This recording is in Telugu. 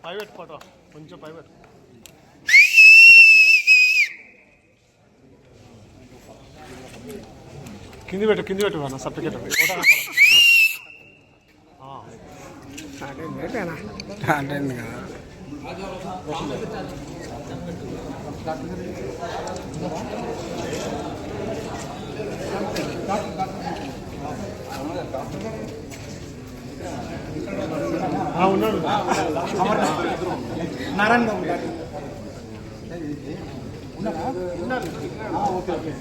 ప్రైవేట్ ఫోటో కొంచెం ప్రైవేట్ కింది పెట్టు అన్న సర్టిఫికేట్ ఉన్నాడు నారాయణ బాబు ఓకే